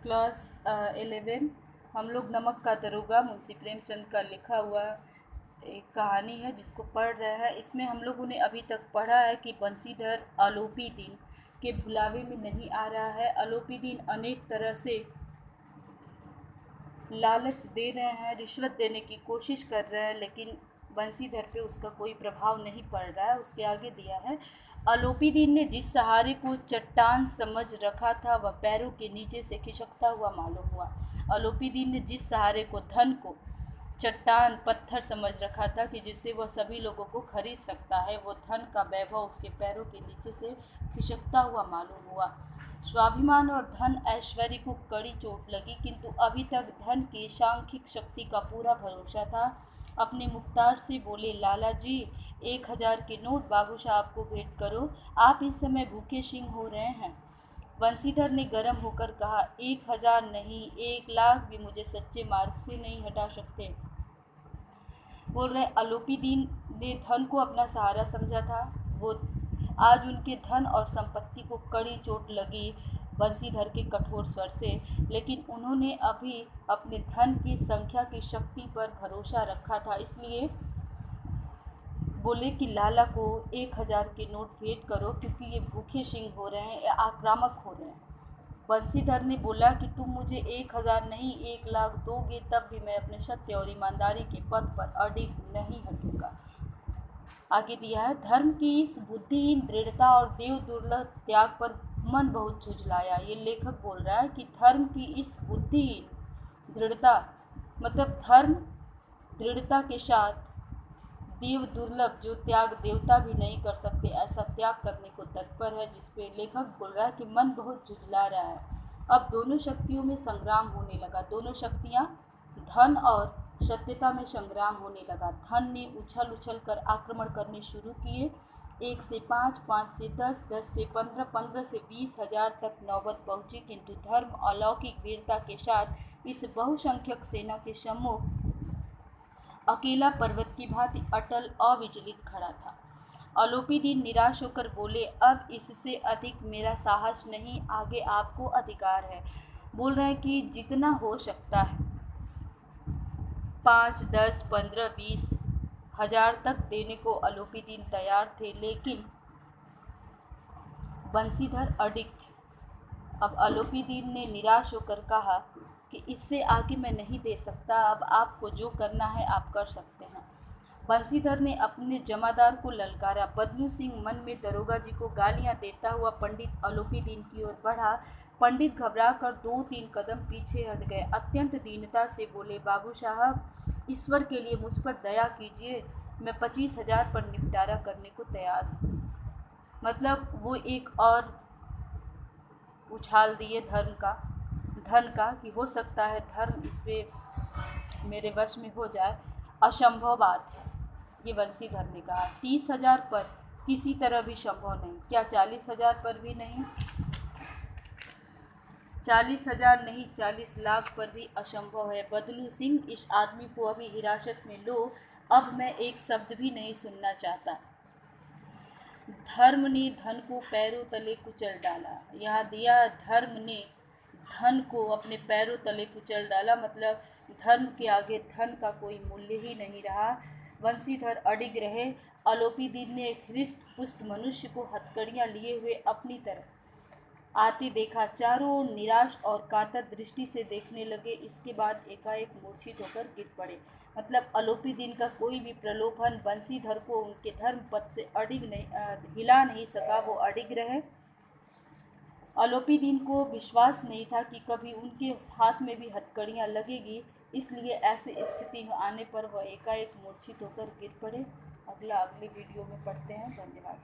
Class 11 हम लोग नमक का दरोगा मुंशी प्रेमचंद का लिखा हुआ एक कहानी है जिसको पढ़ रहे हैं। इसमें हम लोगों ने अभी तक पढ़ा है कि बंसीधर आलोपी दिन के बुलावे में नहीं आ रहा है। आलोपी दिन अनेक तरह से लालच दे रहे हैं, रिश्वत देने की कोशिश कर रहे हैं, लेकिन बंसीधर पे उसका कोई प्रभाव नहीं पड़ रहा है। उसके आगे दिया है, आलोपी दिन ने जिस सहारे को चट्टान समझ रखा था वह पैरों के नीचे से खिसकता हुआ मालूम हुआ। आलोपी दिन ने जिस सहारे को, धन को, चट्टान पत्थर समझ रखा था कि जिससे वह सभी लोगों को खरीद सकता है, वो धन का वैभव उसके पैरों के नीचे से खिसकता हुआ मालूम हुआ। स्वाभिमान और धन ऐश्वर्य को कड़ी चोट लगी, किंतु अभी तक धन की सांख्यिक शक्ति का पूरा भरोसा था। अपने मुख्तार से बोले, लाला जी 1000 के नोट बाबू साहब को भेंट करो, आप इस समय भूखे सिंह हो रहे हैं। बंसीधर ने गर्म होकर कहा, 1000 नहीं, 1,00,000 भी मुझे सच्चे मार्ग से नहीं हटा सकते। बोल रहे, आलोपी दीन ने धन को अपना सहारा समझा था। वो आज उनके धन और संपत्ति को कड़ी चोट लगी बंसीधर के कठोर स्वर से, लेकिन उन्होंने अभी अपने धन की संख्या की शक्ति पर भरोसा रखा था। इसलिए बोले कि लाला को 1000 के नोट भेंट करो, क्योंकि ये भूखे सिंह हो रहे हैं या आक्रामक हो रहे हैं। बंसीधर ने बोला कि तुम मुझे 1000 नहीं 1,00,000 दोगे, तब भी मैं अपने सत्य और ईमानदारी के पथ पर अडिग नहीं हटूंगा। आगे दिया है, धर्म की इस बुद्धिहीन दृढ़ता और देव दुर्लभ त्याग पर मन बहुत झुंझलाया। ये लेखक बोल रहा है कि धर्म की इस बुद्धिहीन दृढ़ता, मतलब धर्म दृढ़ता के साथ देव दुर्लभ, जो त्याग देवता भी नहीं कर सकते, ऐसा त्याग करने को तत्पर है, जिसपे लेखक बोल रहा है कि मन बहुत झुंझला रहा है। अब दोनों शक्तियों में संग्राम होने लगा। दोनों शक्तियाँ, धन और सत्यता में संग्राम होने लगा। धन ने उछल उछल कर आक्रमण करने शुरू किए। 1 से 5, 5 से 10, 10 से 15, 15 से 20,000 तक नौबत पहुंची, किंतु धर्म अलौकिक वीरता के साथ इस बहुसंख्यक सेना के सम्मुख अकेला पर्वत की भांति अटल अविचलित खड़ा था। आलोपी दीन निराश होकर बोले, अब इससे अधिक मेरा साहस नहीं, आगे आपको अधिकार है। बोल रहे हैं कि जितना हो सकता है 5, 10, 15, 20,000 तक देने को आलोपी दीन तैयार थे, लेकिन बंसीधर अडिग थे। अब आलोपी दीन ने निराश होकर कहा कि इससे आगे मैं नहीं दे सकता, अब आपको जो करना है आप कर सकते हैं। बंसीधर ने अपने जमादार को ललकारा। बदलू सिंह मन में दरोगा जी को गालियां देता हुआ पंडित आलोपी दीन की ओर बढ़ा। पंडित घबराकर 2-3 कदम पीछे हट गए। अत्यंत दीनता से बोले, बाबू साहब, ईश्वर के लिए मुझ पर दया कीजिए, मैं 25,000 पर निपटारा करने को तैयार हूँ। मतलब वो एक और उछाल दिए धन का कि हो सकता है धर्म इस पर मेरे वश में हो जाए, असंभव बात है। ये बंसीधर ने कहा, 30,000 पर किसी तरह भी संभव नहीं। क्या 40,000 पर भी नहीं? 40,000 नहीं, 40,00,000 पर भी असंभव है। बदलू सिंह, इस आदमी को अभी हिरासत में लो, अब मैं एक शब्द भी नहीं सुनना चाहता। धर्म ने धन को पैरों तले कुचल डाला। यहाँ दिया, धर्म ने धन को अपने पैरों तले कुचल डाला, मतलब धर्म के आगे धन का कोई मूल्य ही नहीं रहा। बंसीधर अडिग रहे। आलोपी दीन ने एक हृष्ट पुष्ट मनुष्य को हथकड़ियाँ लिए हुए अपनी तरफ आते देखा। चारों ओर निराश और कातर दृष्टि से देखने लगे। इसके बाद एकाएक मूर्छित होकर गिर पड़े। मतलब आलोपी दीन का कोई भी प्रलोभन बंसीधर को उनके धर्म पथ से हिला नहीं सका। वो अडिग रहे। आलोपी दीन को विश्वास नहीं था कि कभी उनके हाथ में भी हथकड़ियाँ लगेगी, इसलिए ऐसी स्थिति आने पर वह एकाएक मूर्छित होकर गिर पड़े। अगले वीडियो में पढ़ते हैं। धन्यवाद।